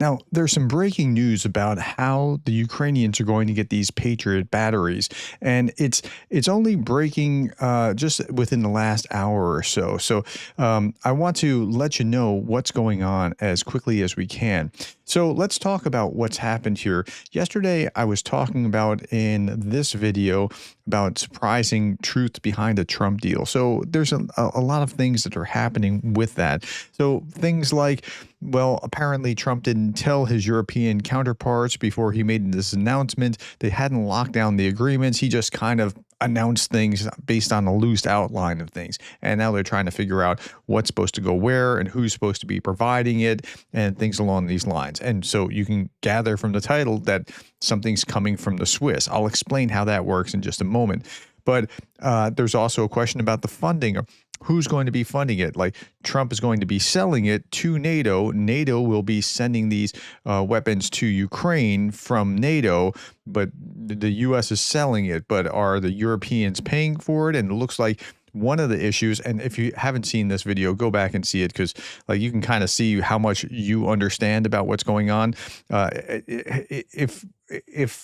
Now, there's some breaking news about how the Ukrainians are going to get these Patriot batteries, and it's only breaking just within the last hour or so. So I want to let you know what's going on as quickly as we can. So let's talk about what's happened here. Yesterday, I was talking about in this video about surprising truth behind a Trump deal. So there's a lot of things that are happening with that. So things like, well, apparently Trump didn't tell his European counterparts before he made this announcement. They hadn't locked down the agreements. He just kind of announced things based on a loose outline of things. And now they're trying to figure out what's supposed to go where and who's supposed to be providing it and things along these lines. And so you can gather from the title that something's coming from the Swiss. I'll explain how that works in just a moment. But there's also a question about the funding. Who's going to be funding it? Like Trump is going to be selling it to NATO. NATO will be sending these weapons to Ukraine from NATO, but the U.S. is selling it. But are the Europeans paying for it? And it looks like one of the issues, and if you haven't seen this video, go back and see it because like you can kind of see how much you understand about what's going on. If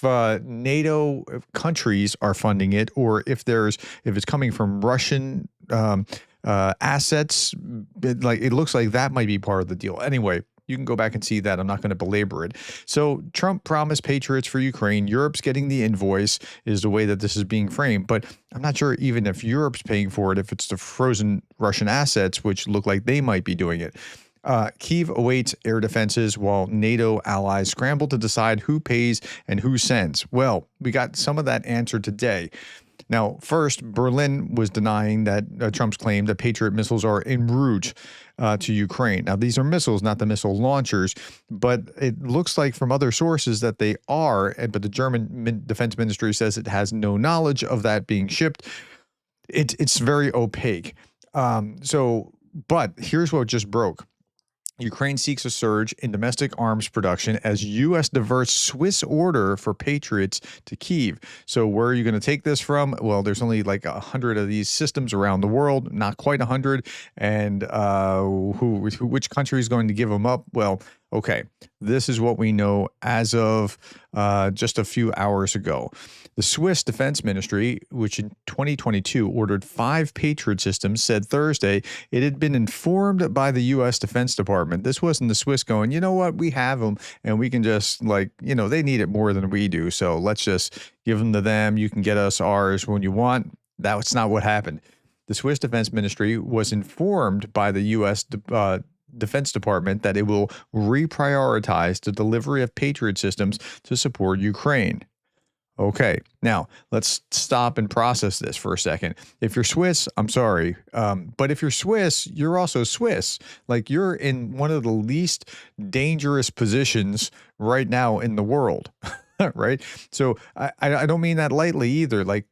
NATO countries are funding it, or if it's coming from Russian assets, it looks like that might be part of the deal. Anyway, you can go back and see that. I'm not going to belabor it. So Trump promised Patriots for Ukraine. Europe's getting the invoice is the way that this is being framed. But I'm not sure even if Europe's paying for it, if it's the frozen Russian assets, which look like they might be doing it. Kyiv awaits air defenses while NATO allies scramble to decide who pays and who sends. Well, we got some of that answer today. Now, first, Berlin was denying that Trump's claim that Patriot missiles are en route to Ukraine. Now, these are missiles, not the missile launchers, but it looks like from other sources that they are, but the German Defense Ministry says it has no knowledge of that being shipped. It's very opaque. But here's what just broke. Ukraine seeks a surge in domestic arms production as U.S. diverts Swiss order for Patriots to Kyiv. So where are you going to take this from? Well, there's only like 100 of these systems around the world, not quite 100. And which country is going to give them up? Well, okay, this is what we know as of just a few hours ago. The Swiss Defense Ministry, which in 2022 ordered 5 Patriot systems, said Thursday it had been informed by the U.S. Defense Department. This wasn't the Swiss going, you know what, we have them and we can just they need it more than we do. So let's just give them to them. You can get us ours when you want. That's not what happened. The Swiss Defense Ministry was informed by the U.S. Defense Department that it will reprioritize the delivery of Patriot systems to support Ukraine. Okay, now let's stop and process this for a second. If you're Swiss, I'm sorry. But if you're Swiss, you're also Swiss. Like you're in one of the least dangerous positions right now in the world, right? So I don't mean that lightly either. Like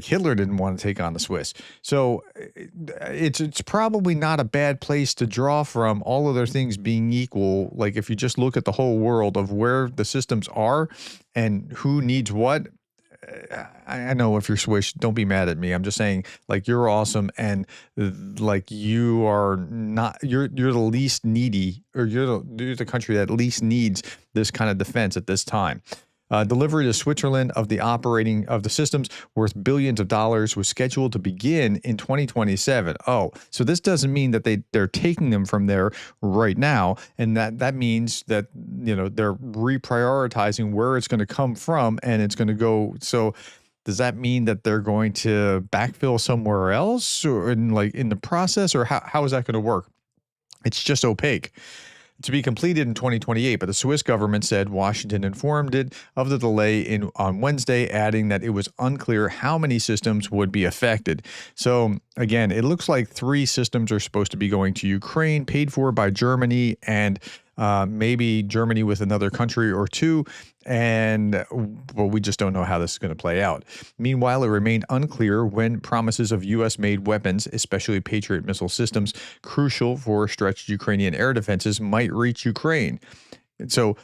Hitler didn't want to take on the Swiss. So it's probably not a bad place to draw from, all other things being equal. Like if you just look at the whole world of where the systems are and who needs what. I know if you're Swiss, don't be mad at me. I'm just saying, like, you're awesome, and like you are not. You're the least needy, or you're the country that least needs this kind of defense at this time. Delivery to Switzerland of the systems worth billions of dollars was scheduled to begin in 2027. Oh, so this doesn't mean that they're taking them from there right now, and that means that they're reprioritizing where it's going to come from and it's going to go. So does that mean that they're going to backfill somewhere else, or in the process, or how is that going to work? It's just opaque. To be completed in 2028, but the Swiss government said Washington informed it of the delay on Wednesday, adding that it was unclear how many systems would be affected. So again, it looks like 3 systems are supposed to be going to Ukraine, paid for by Germany, and maybe Germany with another country or 2, but we just don't know how this is going to play out. Meanwhile, it remained unclear when promises of U.S.-made weapons, especially Patriot missile systems, crucial for stretched Ukrainian air defenses, might reach Ukraine. And so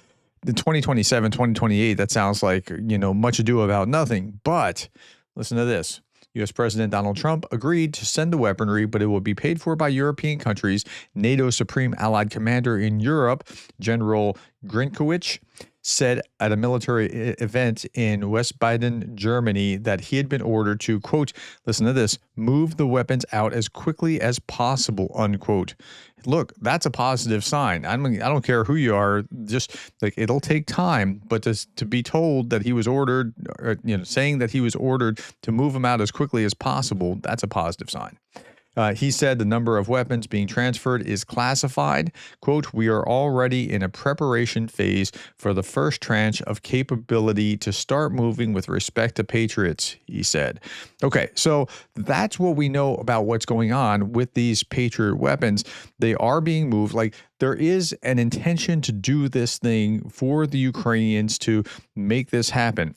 the 2027, 2028, that sounds like, much ado about nothing. But listen to this. U.S. President Donald Trump agreed to send the weaponry, but it will be paid for by European countries. NATO Supreme Allied Commander in Europe, General Grinkowicz, said at a military event in West Baden, Germany, that he had been ordered to, quote, listen to this, move the weapons out as quickly as possible, unquote. Look, that's a positive sign. I don't care who you are, just like it'll take time, but to be told that he was ordered, or, saying that he was ordered to move them out as quickly as possible, that's a positive sign. He said the number of weapons being transferred is classified. Quote, we are already in a preparation phase for the first tranche of capability to start moving with respect to Patriots, he said. Okay, so that's what we know about what's going on with these Patriot weapons. They are being moved. Like, there is an intention to do this thing for the Ukrainians to make this happen.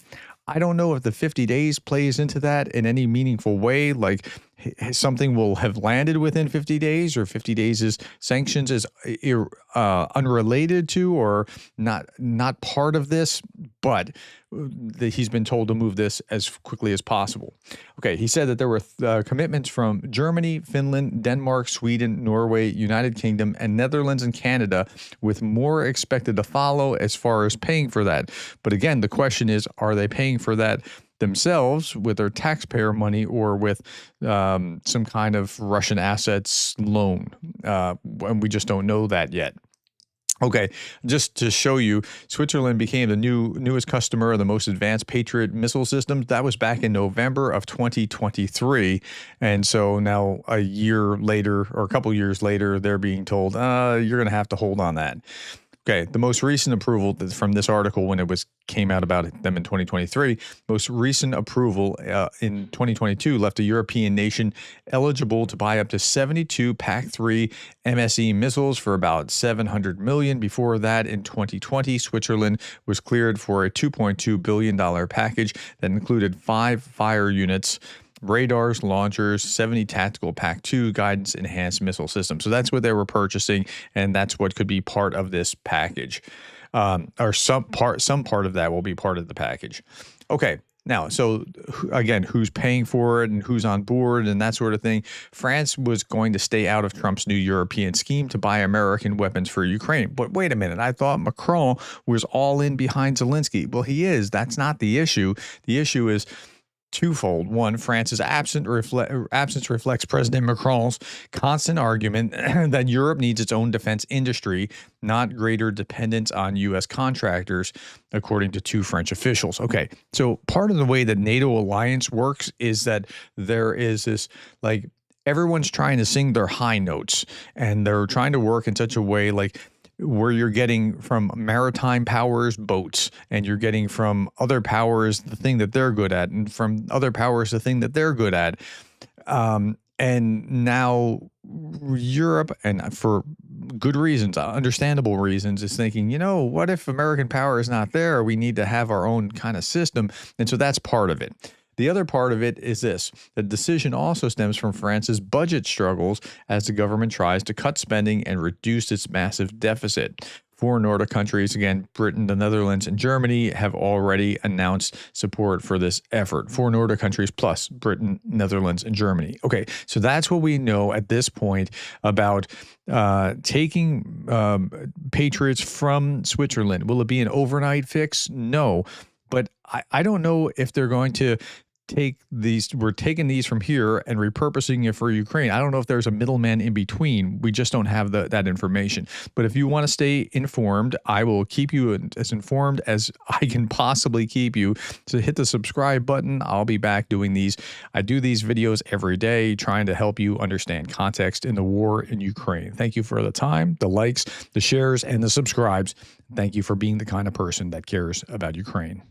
I don't know if the 50 days plays into that in any meaningful way, like something will have landed within 50 days or 50 days is sanctions is unrelated to or not part of this, but he's been told to move this as quickly as possible. Okay, he said that there were commitments from Germany, Finland, Denmark, Sweden, Norway, United Kingdom, and Netherlands and Canada, with more expected to follow as far as paying for that. But again, the question is, are they paying for that themselves with their taxpayer money or with some kind of Russian assets loan? And we just don't know that yet. Okay, just to show you, Switzerland became the newest customer of the most advanced Patriot missile systems. That was back in November of 2023. And so now a year later, or a couple years later, they're being told, you're going to have to hold on that. Okay, the most recent approval from this article, when it came out about them in 2023, most recent approval in 2022 left a European nation eligible to buy up to 72 PAC-3 MSE missiles for about $700 million. Before that, in 2020, Switzerland was cleared for a $2.2 billion package that included 5 fire units, radars, launchers, 70 tactical PAC-2 guidance enhanced missile systems. So that's what they were purchasing, and that's what could be part of this package, or some part of that will be part of the package. Okay. Now, so again, who's paying for it and who's on board and that sort of thing? France was going to stay out of Trump's new European scheme to buy American weapons for Ukraine. But wait a minute, I thought Macron was all in behind Zelensky. Well, he is. That's not the issue. The issue is twofold. One, France's absence reflects President Macron's constant argument that Europe needs its own defense industry, not greater dependence on U.S. contractors, according to 2 French officials. Okay, so part of the way that NATO alliance works is that there is this, like, everyone's trying to sing their high notes, and they're trying to work in such a way, like, where you're getting from maritime powers boats, and you're getting from other powers the thing that they're good at, and from other powers the thing that they're good at. And now Europe, and for good reasons, understandable reasons, is thinking, what if American power is not there? We need to have our own kind of system. And so that's part of it. The other part of it is this. The decision also stems from France's budget struggles as the government tries to cut spending and reduce its massive deficit. 4 Nordic countries, again, Britain, the Netherlands, and Germany, have already announced support for this effort. 4 Nordic countries plus Britain, Netherlands, and Germany. Okay, so that's what we know at this point about taking Patriots from Switzerland. Will it be an overnight fix? No. But I don't know if they're going to we're taking these from here and repurposing it for Ukraine. I don't know if there's a middleman in between. We just don't have that information. But if you want to stay informed, I will keep you as informed as I can possibly keep you. So hit the subscribe button. I'll be back doing these. I do these videos every day, trying to help you understand context in the war in Ukraine. Thank you for the time, the likes, the shares, and the subscribes. Thank you for being the kind of person that cares about Ukraine.